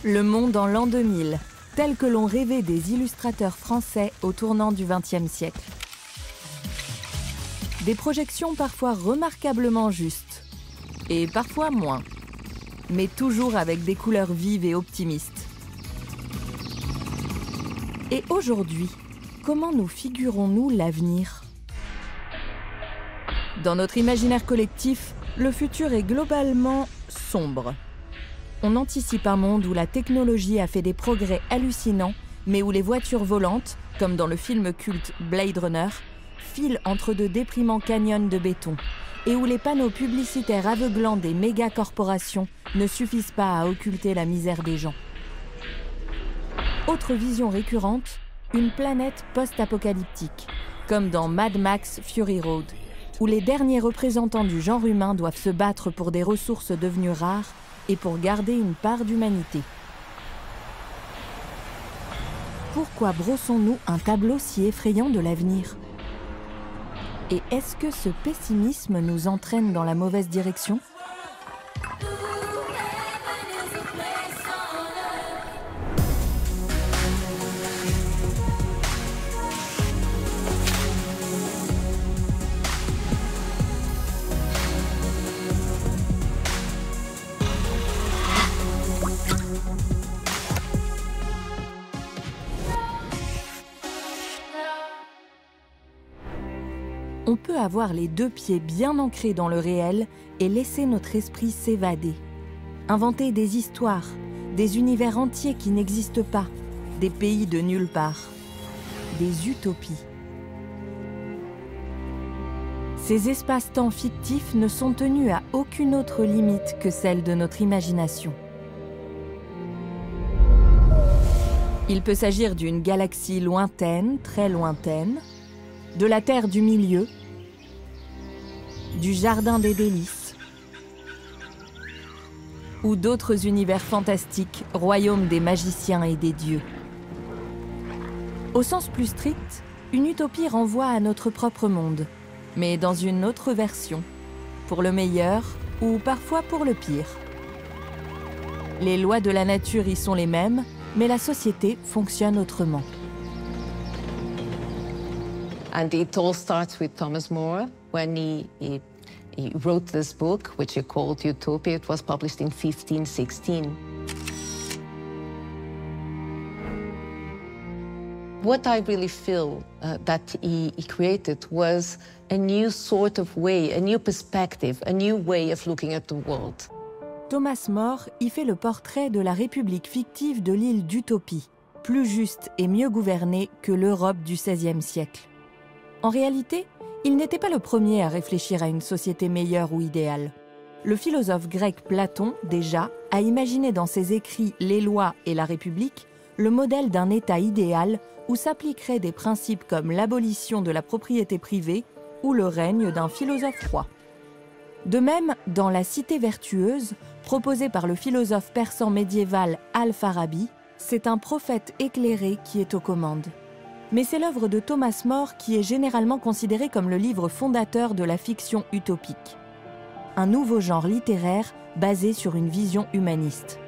Le monde en l'an 2000, tel que l'ont rêvé des illustrateurs français au tournant du XXe siècle. Des projections parfois remarquablement justes, et parfois moins, mais toujours avec des couleurs vives et optimistes. Et aujourd'hui, comment nous figurons-nous l'avenir ? Dans notre imaginaire collectif, le futur est globalement sombre. On anticipe un monde où la technologie a fait des progrès hallucinants, mais où les voitures volantes, comme dans le film culte Blade Runner, filent entre de déprimants canyons de béton, et où les panneaux publicitaires aveuglants des méga-corporations ne suffisent pas à occulter la misère des gens. Autre vision récurrente, une planète post-apocalyptique, comme dans Mad Max Fury Road, où les derniers représentants du genre humain doivent se battre pour des ressources devenues rares et pour garder une part d'humanité. Pourquoi brossons-nous un tableau si effrayant de l'avenir ? Et est-ce que ce pessimisme nous entraîne dans la mauvaise direction ? On peut avoir les deux pieds bien ancrés dans le réel et laisser notre esprit s'évader. Inventer des histoires, des univers entiers qui n'existent pas, des pays de nulle part, des utopies. Ces espaces-temps fictifs ne sont tenus à aucune autre limite que celle de notre imagination. Il peut s'agir d'une galaxie lointaine, très lointaine, de la Terre du milieu, du Jardin des délices, ou d'autres univers fantastiques, royaumes des magiciens et des dieux. Au sens plus strict, une utopie renvoie à notre propre monde, mais dans une autre version, pour le meilleur ou parfois pour le pire. Les lois de la nature y sont les mêmes, mais la société fonctionne autrement. And it all starts with Thomas More when he wrote this book, which he called Utopia. It was published in 1516. What I really feel that he created was a new sort of way, a new perspective, a new way of looking at the world. Thomas More y fait le portrait de la république fictive de l'île d'Utopie, plus juste et mieux gouvernée que l'Europe du XVIe siècle. En réalité, il n'était pas le premier à réfléchir à une société meilleure ou idéale. Le philosophe grec Platon, déjà, a imaginé dans ses écrits Les lois et la République le modèle d'un État idéal où s'appliqueraient des principes comme l'abolition de la propriété privée ou le règne d'un philosophe roi. De même, dans La Cité vertueuse, proposée par le philosophe persan médiéval Al-Farabi, c'est un prophète éclairé qui est aux commandes. Mais c'est l'œuvre de Thomas More qui est généralement considérée comme le livre fondateur de la fiction utopique. Un nouveau genre littéraire basé sur une vision humaniste.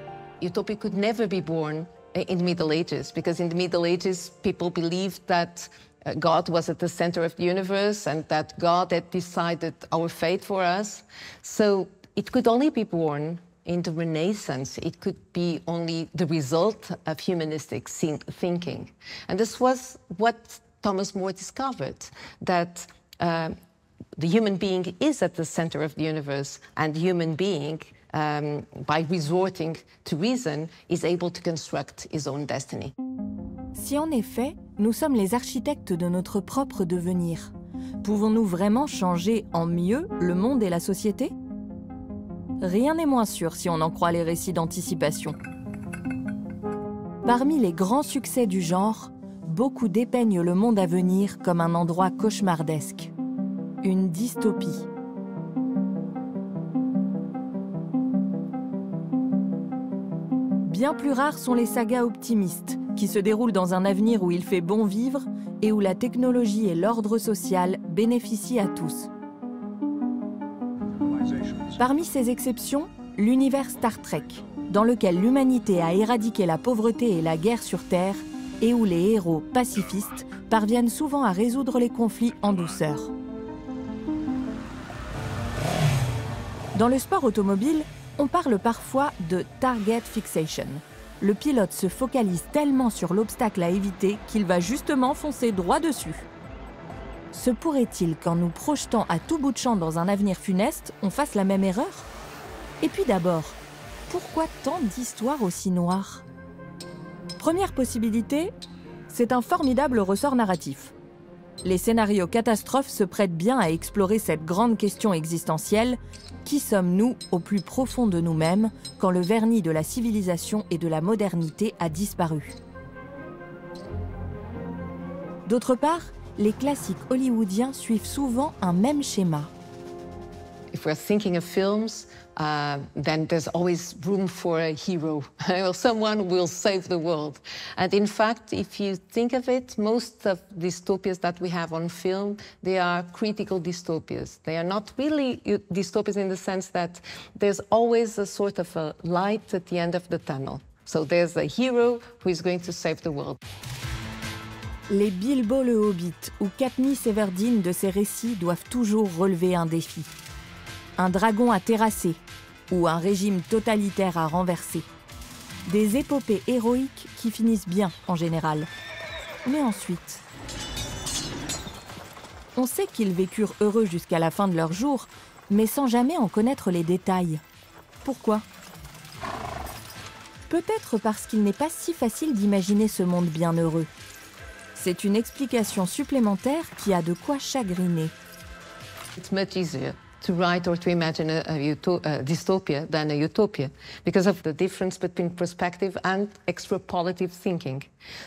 Utopia could never be born in the Middle Ages, because in the Middle Ages people believed that God was at the center of the universe and that God had decided our fate for us. So it could only be born in the Renaissance. It could be only the result of humanistic thinking. And this was what Thomas More discovered, that the human being is at the center of the universe, and the human being, by resorting to reason, is able to construct his own destiny. Si en effet, nous sommes les architectes de notre propre devenir, pouvons-nous vraiment changer en mieux le monde et la société ? Rien n'est moins sûr si on en croit les récits d'anticipation. Parmi les grands succès du genre, beaucoup dépeignent le monde à venir comme un endroit cauchemardesque, une dystopie. Bien plus rares sont les sagas optimistes, qui se déroulent dans un avenir où il fait bon vivre et où la technologie et l'ordre social bénéficient à tous. Parmi ces exceptions, l'univers Star Trek, dans lequel l'humanité a éradiqué la pauvreté et la guerre sur Terre et où les héros pacifistes parviennent souvent à résoudre les conflits en douceur. Dans le sport automobile, on parle parfois de target fixation. Le pilote se focalise tellement sur l'obstacle à éviter qu'il va justement foncer droit dessus. Se pourrait-il qu'en nous projetant à tout bout de champ dans un avenir funeste, on fasse la même erreur? Et puis d'abord, pourquoi tant d'histoires aussi noires? Première possibilité, c'est un formidable ressort narratif. Les scénarios catastrophes se prêtent bien à explorer cette grande question existentielle: qui sommes-nous au plus profond de nous-mêmes quand le vernis de la civilisation et de la modernité a disparu? D'autre part, les classiques hollywoodiens suivent souvent un même schéma. If we're thinking of films, then there's always room for a hero. Someone will save the world. And in fact, if you think of it, most of dystopias that we have on film, they are critical dystopias. They are not really dystopias in the sense that there's always a sort of a light at the end of the tunnel. So there's a hero who is going to save the world. Les Bilbo le Hobbit ou Katniss Everdeen de ces récits doivent toujours relever un défi. Un dragon à terrasser ou un régime totalitaire à renverser. Des épopées héroïques qui finissent bien en général. Mais ensuite, on sait qu'ils vécurent heureux jusqu'à la fin de leurs jours, mais sans jamais en connaître les détails. Pourquoi? Peut-être parce qu'il n'est pas si facile d'imaginer ce monde bienheureux. C'est une explication supplémentaire qui a de quoi chagriner. It's much easier to write or to imagine a dystopia than a utopia because of the difference between perspective and extrapolative thinking.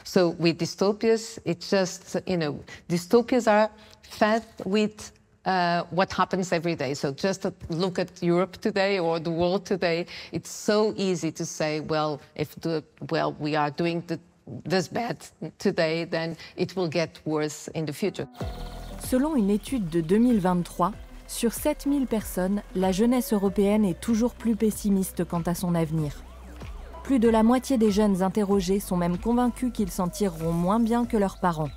So with dystopias, it's just, dystopias are fed with what happens every day. So just look at Europe today or the world today. It's so easy to say, well, we are doing this bad today, then it will get worse in the future. Selon une étude de 2023, sur 7000 personnes, la jeunesse européenne est toujours plus pessimiste quant à son avenir. Plus de la moitié des jeunes interrogés sont même convaincus qu'ils s'en tireront moins bien que leurs parents.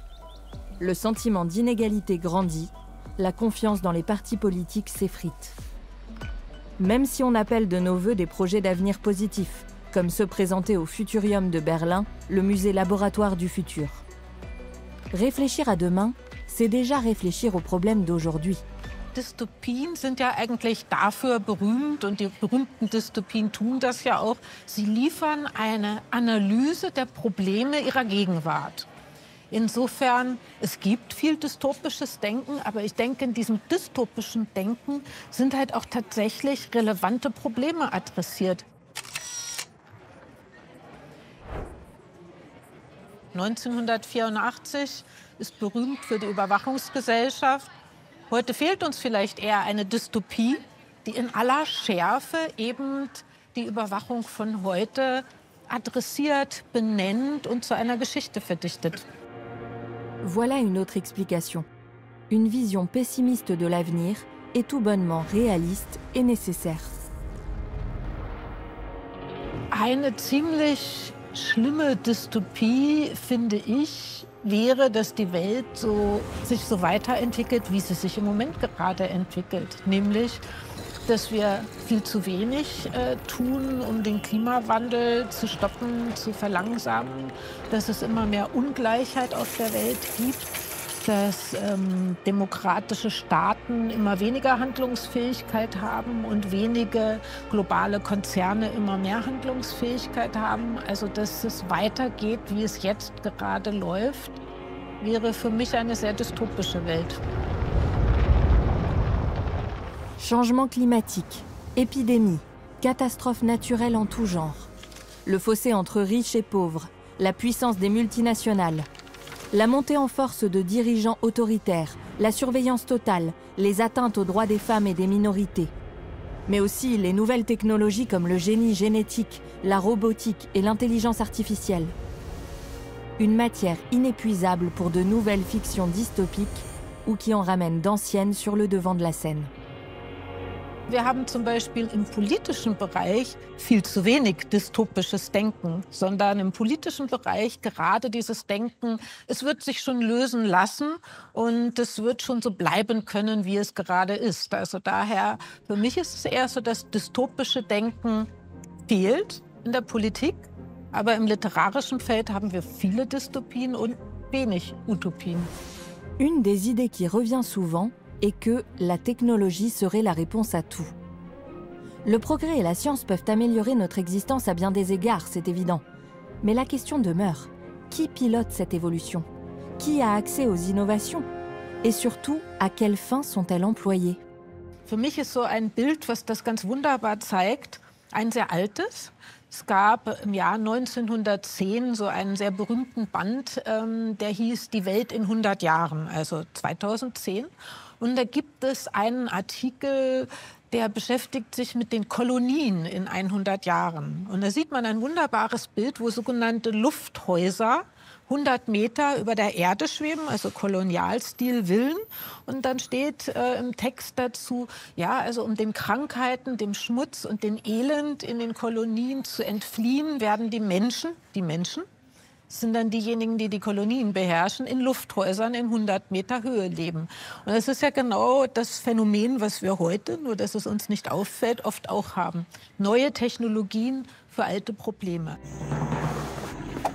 Le sentiment d'inégalité grandit, la confiance dans les partis politiques s'effrite. Même si on appelle de nos vœux des projets d'avenir positifs, comme ceux présentés au Futurium de Berlin, le musée laboratoire du futur. Réfléchir à demain, c'est déjà réfléchir aux problèmes d'aujourd'hui. Dystopien sind ja eigentlich dafür berühmt, und die berühmten Dystopien tun das ja auch. Sie liefern eine Analyse der Probleme ihrer Gegenwart. Insofern, es gibt viel dystopisches Denken, aber ich denke, in diesem dystopischen Denken sind halt auch tatsächlich relevante Probleme adressiert. 1984 ist berühmt für die Überwachungsgesellschaft. Heute fehlt uns vielleicht eher eine Dystopie, die in aller Schärfe eben die Überwachung von heute adressiert, benennt und zu einer Geschichte verdichtet. Voilà une autre explication. Une vision pessimiste de l'avenir est tout bonnement réaliste et nécessaire. Eine ziemlich schlimme Dystopie, finde ich, wäre, dass die Welt sich so weiterentwickelt, wie sie sich im Moment gerade entwickelt. Nämlich, dass wir viel zu wenig tun, um den Klimawandel zu stoppen, zu verlangsamen, dass es immer mehr Ungleichheit auf der Welt gibt, dass demokratische Staaten immer weniger Handlungsfähigkeit haben und wenige globale Konzerne immer mehr Handlungsfähigkeit haben. Also dass es weitergeht, wie es jetzt gerade läuft, wäre für mich eine sehr dystopische Welt. Changement climatique, épidémie, catastrophes naturelles en tout genre. Le fossé entre riches et pauvres, la puissance des multinationales. La montée en force de dirigeants autoritaires, la surveillance totale, les atteintes aux droits des femmes et des minorités. Mais aussi les nouvelles technologies comme le génie génétique, la robotique et l'intelligence artificielle. Une matière inépuisable pour de nouvelles fictions dystopiques ou qui en ramènent d'anciennes sur le devant de la scène. Wir haben zum Beispiel im politischen Bereich viel zu wenig dystopisches Denken, sondern im politischen Bereich gerade dieses Denken, es wird sich schon lösen lassen und es wird schon so bleiben können, wie es gerade ist. Also daher, für mich ist es eher so, dass dystopische Denken fehlt in der Politik, aber im literarischen Feld haben wir viele Dystopien und wenig Utopien. Une des idées qui revient souvent est que la technologie serait la réponse à tout. Le progrès et la science peuvent améliorer notre existence à bien des égards, c'est évident. Mais la question demeure, qui pilote cette évolution? Qui a accès aux innovations? Et surtout, à quelle fin sont-elles employées? Für mich ist so ein Bild, was das ganz wunderbar zeigt, ein sehr altes. Es gab im Jahr 1910 so einen sehr berühmten Band, der hieß Die Welt in 100 Jahren, also 2010. Und da gibt es einen Artikel, der beschäftigt sich mit den Kolonien in 100 Jahren. Und da sieht man ein wunderbares Bild, wo sogenannte Lufthäuser 100 Meter über der Erde schweben, also Kolonialstil-Villen. Und dann steht im Text dazu, ja, also um den Krankheiten, dem Schmutz und dem Elend in den Kolonien zu entfliehen, werden die Menschen, das sind dann diejenigen, die die Kolonien beherrschen, in Lufthäusern in 100 Meter Höhe leben. Und das ist ja genau das Phänomen, was wir heute, nur dass es uns nicht auffällt, oft auch haben. Neue Technologien für alte Probleme.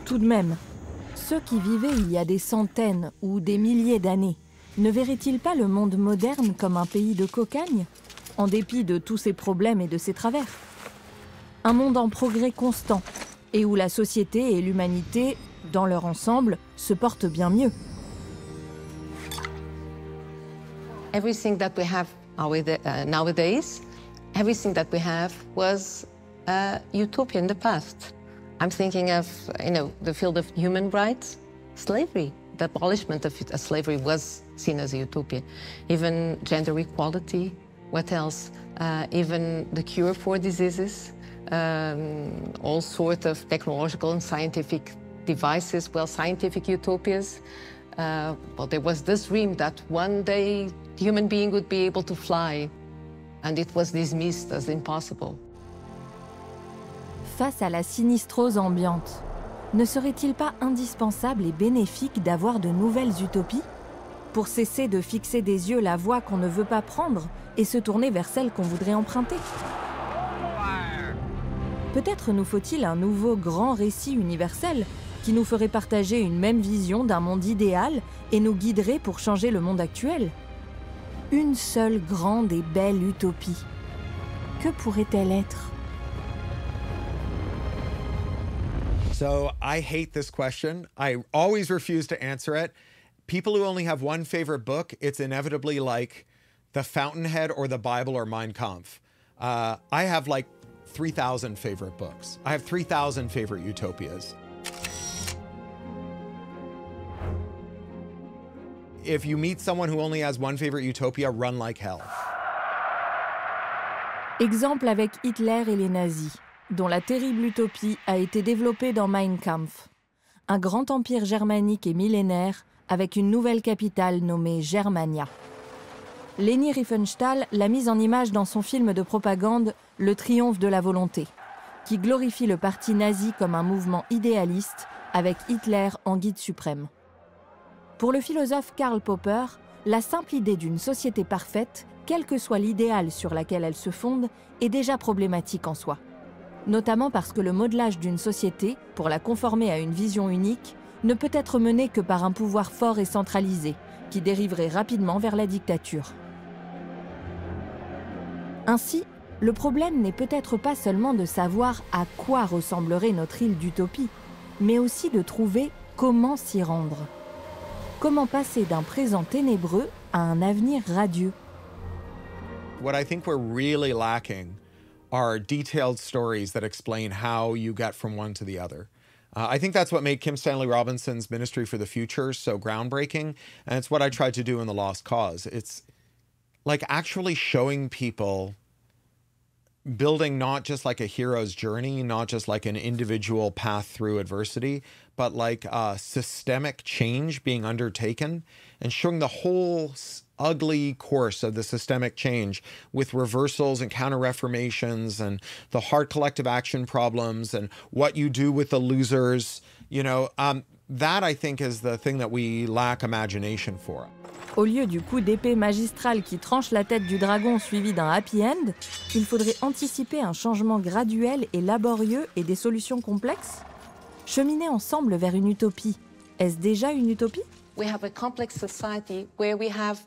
Tout de même, ceux qui vivaient il y a des centaines ou des milliers d'années ne verraient-ils pas le monde moderne comme un pays de cocagne, en dépit de tous ses problèmes et de ses travers? Un monde en progrès constant, et où la société et l'humanité, dans leur ensemble, se portent bien mieux. Everything that we have nowadays, everything that we have was utopia in the past. I'm thinking of, the field of human rights, slavery. The abolishment of slavery was seen as a utopia. Even gender equality, what else? Even the cure for diseases, all sorts of technological and scientific devices, scientific utopias. Well, there was this dream that one day the human being would be able to fly, and it was dismissed as impossible. Face à la sinistrose ambiante, ne serait-il pas indispensable et bénéfique d'avoir de nouvelles utopies pour cesser de fixer des yeux la voie qu'on ne veut pas prendre et se tourner vers celle qu'on voudrait emprunter? Peut-être nous faut-il un nouveau grand récit universel qui nous ferait partager une même vision d'un monde idéal et nous guiderait pour changer le monde actuel? Une seule grande et belle utopie. Que pourrait-elle être? So I hate this question. I always refuse to answer it. People who only have one favorite book, it's inevitably like The Fountainhead or the Bible or Mein Kampf. I have like 3,000 favorite books. I have 3,000 favorite utopias. If you meet someone who only has one favorite utopia, run like hell. Exemple avec Hitler et les nazis, dont la terrible utopie a été développée dans Mein Kampf, un grand empire germanique et millénaire avec une nouvelle capitale nommée Germania. Leni Riefenstahl l'a mise en image dans son film de propagande Le triomphe de la volonté, qui glorifie le parti nazi comme un mouvement idéaliste avec Hitler en guide suprême. Pour le philosophe Karl Popper, la simple idée d'une société parfaite, quel que soit l'idéal sur laquelle elle se fonde, est déjà problématique en soi. Notamment parce que le modelage d'une société, pour la conformer à une vision unique, ne peut être mené que par un pouvoir fort et centralisé, qui dériverait rapidement vers la dictature. Ainsi, le problème n'est peut-être pas seulement de savoir à quoi ressemblerait notre île d'utopie, mais aussi de trouver comment s'y rendre. Comment passer d'un présent ténébreux à un avenir radieux? What I think we're really lacking are detailed stories that explain how you get from one to the other. I think that's what made Kim Stanley Robinson's Ministry for the Future so groundbreaking, and it's what I tried to do in The Lost Cause. It's like actually showing people building not just like a hero's journey, not just like an individual path through adversity, but like a systemic change being undertaken and showing the whole ugly course of the systemic change with reversals and counter-reformations and the hard collective action problems and what you do with the losers, that I think is the thing that we lack imagination for. Au lieu du coup d'épée magistral qui tranche la tête du dragon suivi d'un happy end, il faudrait anticiper un changement graduel et laborieux et des solutions complexes? Cheminer ensemble vers une utopie, est-ce déjà une utopie? We have a complex society where we have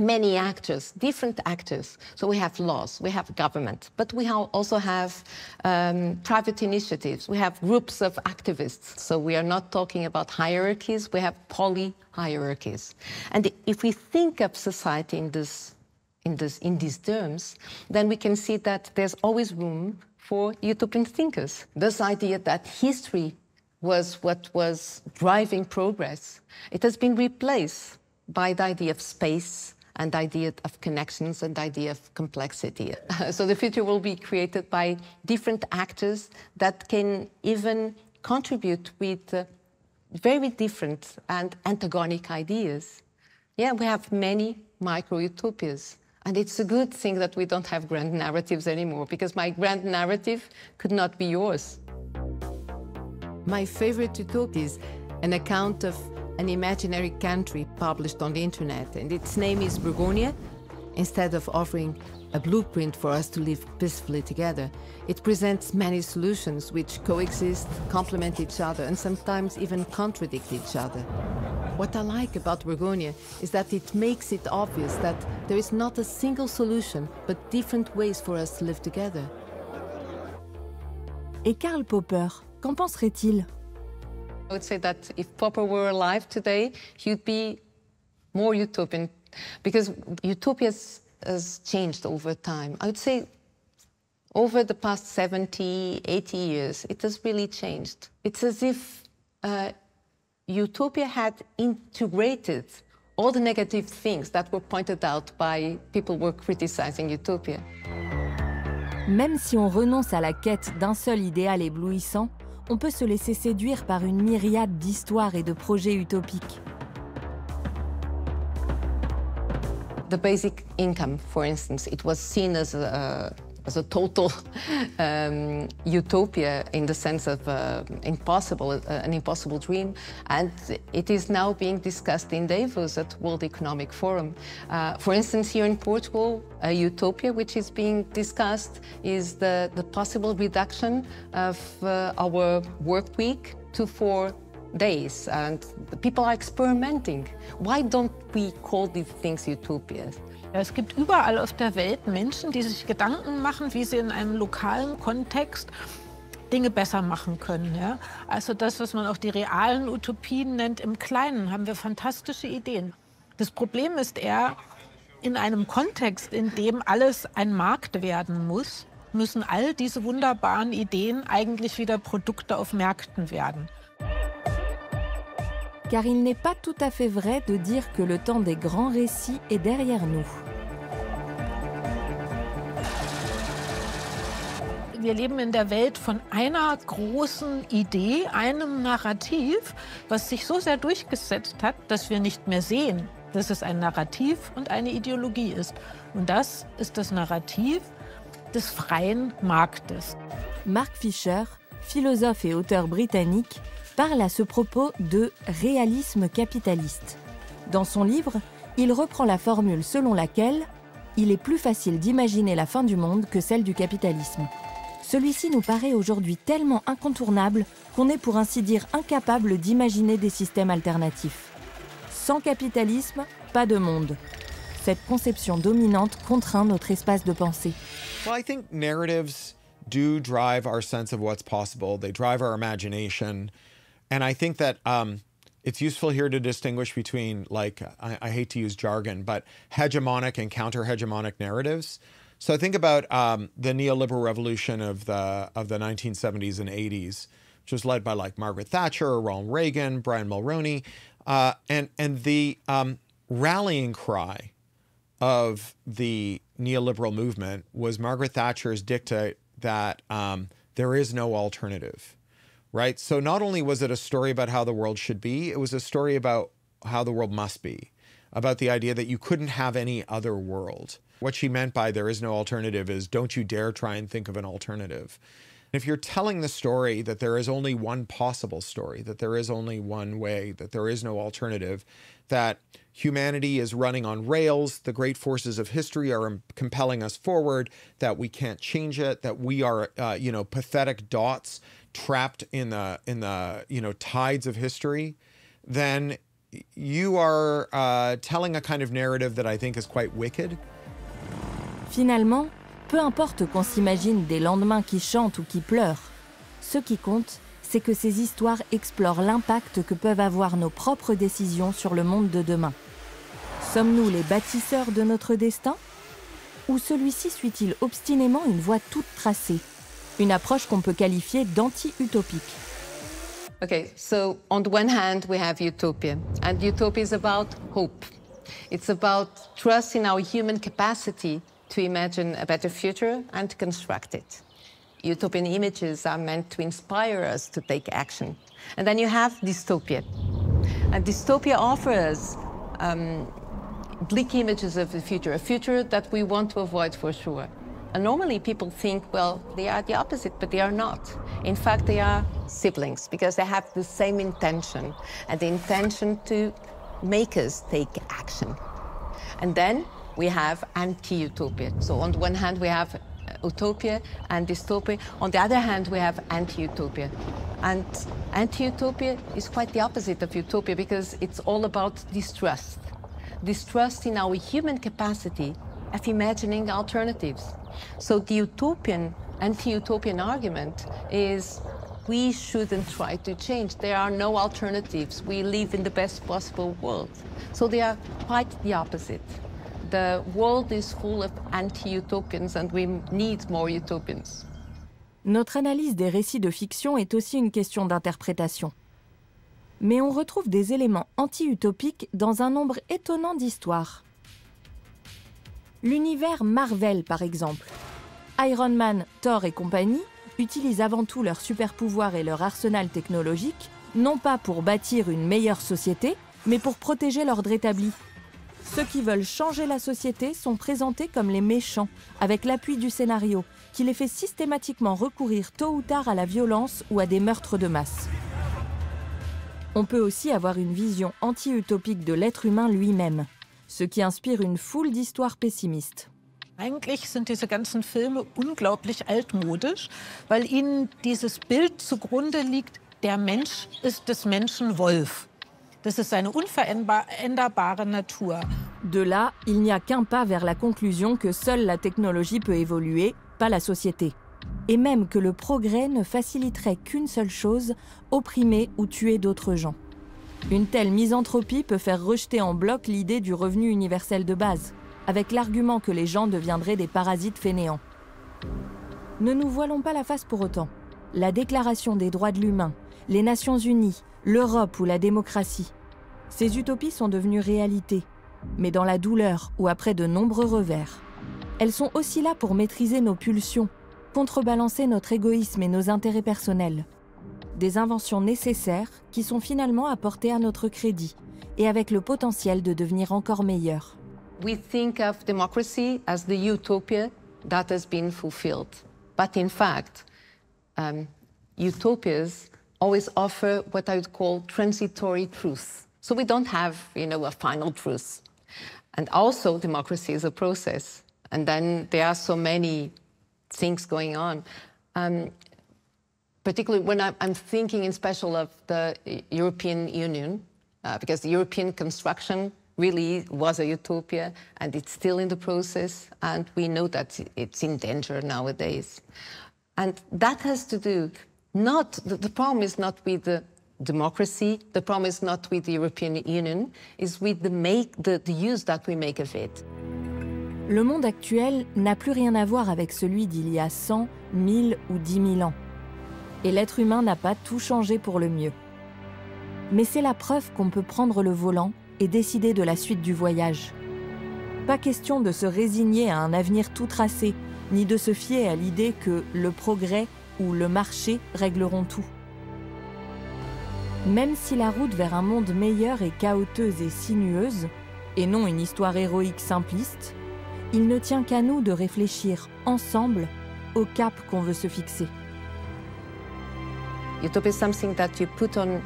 many actors, different actors. So we have laws, we have government, but we also have private initiatives. We have groups of activists. So we are not talking about hierarchies, we have poly-hierarchies. And if we think of society in these terms, then we can see that there's always room for utopian thinkers. This idea that history was what was driving progress, it has been replaced by the idea of space, and the idea of connections and the idea of complexity. So the future will be created by different actors that can even contribute with very different and antagonic ideas. Yeah, we have many micro-utopias. And it's a good thing that we don't have grand narratives anymore, because my grand narrative could not be yours. My favorite utopia is an account of an imaginary country published on the internet, and its name is Burgonia. Instead of offering a blueprint for us to live peacefully together, it presents many solutions which coexist, complement each other, and sometimes even contradict each other. What I like about Burgonia is that it makes it obvious that there is not a single solution, but different ways for us to live together. Et Karl Popper, qu'en penserait-il? I would say that if Popper were alive today, he'd be more utopian, because utopia has changed over time. I would say over the past 70, 80 years, it has really changed. It's as if utopia had integrated all the negative things that were pointed out by people who were criticizing utopia. Même si on renonce à la quête d'un seul idéal éblouissant, on peut se laisser séduire par une myriade d'histoires et de projets utopiques. The basic income, for instance, it was seen as a total utopia in the sense of an impossible dream, and it is now being discussed in Davos at World Economic Forum. For instance, here in Portugal, a utopia which is being discussed is the possible reduction of our work week to 4 days, and the people are experimenting. Why don't we call these things utopias? Es gibt überall auf der Welt Menschen, die sich Gedanken machen, wie sie in einem lokalen Kontext Dinge besser machen können. Ja? Also das, was man auch die realen Utopien nennt, im Kleinen haben wir fantastische Ideen. Das Problem ist eher, in einem Kontext, in dem alles ein Markt werden muss, müssen all diese wunderbaren Ideen eigentlich wieder Produkte auf Märkten werden. Car il n'est pas tout à fait vrai de dire que le temps des grands récits est derrière nous. Wir leben in der Welt von einer großen Idee, einem Narrativ, was sich so sehr durchgesetzt hat, dass wir nicht mehr sehen, dass es ein Narrativ und eine Ideologie ist. Und das ist das Narrativ des freien Marktes. Mark Fisher, philosophe et auteur britannique, parle à ce propos de réalisme capitaliste. Dans son livre, il reprend la formule selon laquelle il est plus facile d'imaginer la fin du monde que celle du capitalisme. Celui-ci nous paraît aujourd'hui tellement incontournable qu'on est pour ainsi dire incapable d'imaginer des systèmes alternatifs. Sans capitalisme, pas de monde. Cette conception dominante contraint notre espace de pensée. Well, I think narratives do drive our sense of what's possible. They drive our imagination. And I think that it's useful here to distinguish between, like, I hate to use jargon, but hegemonic and counter-hegemonic narratives. So I think about the neoliberal revolution of the 1970s and 80s, which was led by like Margaret Thatcher, Ronald Reagan, Brian Mulroney, and the rallying cry of the neoliberal movement was Margaret Thatcher's dictate that there is no alternative. Right? So not only was it a story about how the world should be, it was a story about how the world must be. about the idea that you couldn't have any other world. What she meant by there is no alternative is don't you dare try and think of an alternative. If you're telling the story that there is only one possible story, that there is only one way, that there is no alternative, that humanity is running on rails, the great forces of history are compelling us forward, that we can't change it, that we are, pathetic dots trapped in the tides of history, then you are telling a kind of narrative that I think is quite wicked. Finalement, peu importe qu'on s'imagine des lendemains qui chantent ou qui pleurent, ce qui compte, c'est que ces histoires explorent l'impact que peuvent avoir nos propres décisions sur le monde de demain. Sommes-nous les bâtisseurs de notre destin? Ou celui-ci suit-il obstinément une voie toute tracée? Une approche qu'on peut qualifier d'anti-utopique. Okay, so on the one hand, we have utopia. And utopia is about hope. It's about trust in our human capacity to imagine a better future and to construct it. Utopian images are meant to inspire us to take action. And then you have dystopia. And dystopia offers bleak images of the future, a future that we want to avoid for sure. And normally people think, well, they are the opposite, but they are not. In fact, they are siblings because they have the same intention, and the intention to make us take action. And then we have anti-utopia. So on the one hand, we have utopia and dystopia. On the other hand, we have anti-utopia. And anti-utopia is quite the opposite of utopia because it's all about distrust. Distrust in our human capacity of imagining alternatives. So the utopian, anti-utopian argument is we shouldn't try to change. There are no alternatives. We live in the best possible world. So they are quite the opposite. The world is full of anti-utopians and we need more utopians. Notre analyse des récits de fiction est aussi une question d'interprétation. Mais on retrouve des éléments anti-utopiques dans un nombre étonnant d'histoires. L'univers Marvel, par exemple. Iron Man, Thor et compagnie utilisent avant tout leurs super-pouvoirs et leur arsenal technologique, non pas pour bâtir une meilleure société, mais pour protéger l'ordre établi. Ceux qui veulent changer la société sont présentés comme les méchants, avec l'appui du scénario, qui les fait systématiquement recourir tôt ou tard à la violence ou à des meurtres de masse. On peut aussi avoir une vision anti-utopique de l'être humain lui-même, ce qui inspire une foule d'histoires pessimistes. Eigentlich sind diese ganzen Filme unglaublich altmodisch, weil ihnen dieses Bild zugrunde liegt, der Mensch ist des Menschen Wolf. Das ist seine unveränderbare Natur. De là, il n'y a qu'un pas vers la conclusion que seule la technologie peut évoluer, pas la société. Et même que le progrès ne faciliterait qu'une seule chose, opprimer ou tuer d'autres gens. Une telle misanthropie peut faire rejeter en bloc l'idée du revenu universel de base, avec l'argument que les gens deviendraient des parasites fainéants. Ne nous voilons pas la face pour autant. La Déclaration des droits de l'humain, les Nations Unies, l'Europe ou la démocratie. Ces utopies sont devenues réalité, mais dans la douleur ou après de nombreux revers. Elles sont aussi là pour maîtriser nos pulsions, contrebalancer notre égoïsme et nos intérêts personnels. Des inventions nécessaires qui sont finalement apportées à notre crédit et avec le potentiel de devenir encore meilleures. We think of democracy as the utopia that has been fulfilled. But in fact, utopias always offer what I would call transitory truth. So we don't have, a final truth. And also, democracy is a process. And then there are so many things going on. Particularly when I'm thinking in special of the European Union, because the European construction really was a utopia, and it's still in the process, and we know that it's in danger nowadays. And that has to do, the problem is not with the democracy, the problem is not with the European Union, is with the use that we make of it. Le monde actuel n'a plus rien à voir avec celui d'il y a 100, 1000 ou 10 000 ans. Et l'être humain n'a pas tout changé pour le mieux. Mais c'est la preuve qu'on peut prendre le volant et décider de la suite du voyage. Pas question de se résigner à un avenir tout tracé, ni de se fier à l'idée que le progrès ou le marché régleront tout. Même si la route vers un monde meilleur est chaoteuse et sinueuse, et non une histoire héroïque simpliste, il ne tient qu'à nous de réfléchir ensemble au cap qu'on veut se fixer. Utopia is something that you put on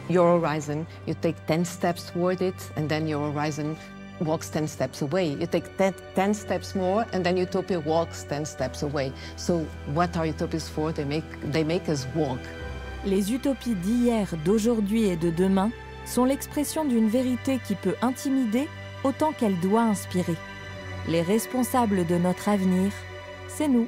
your horizon, you take 10 steps toward it, and then your horizon walks 10 steps away. You take 10 steps more, and then utopia walks 10 steps away. So what are utopias for? They make us walk. Les utopies d'hier, d'aujourd'hui et de demain sont l'expression d'une vérité qui peut intimider autant qu'elle doit inspirer. Les responsables de notre avenir, c'est nous.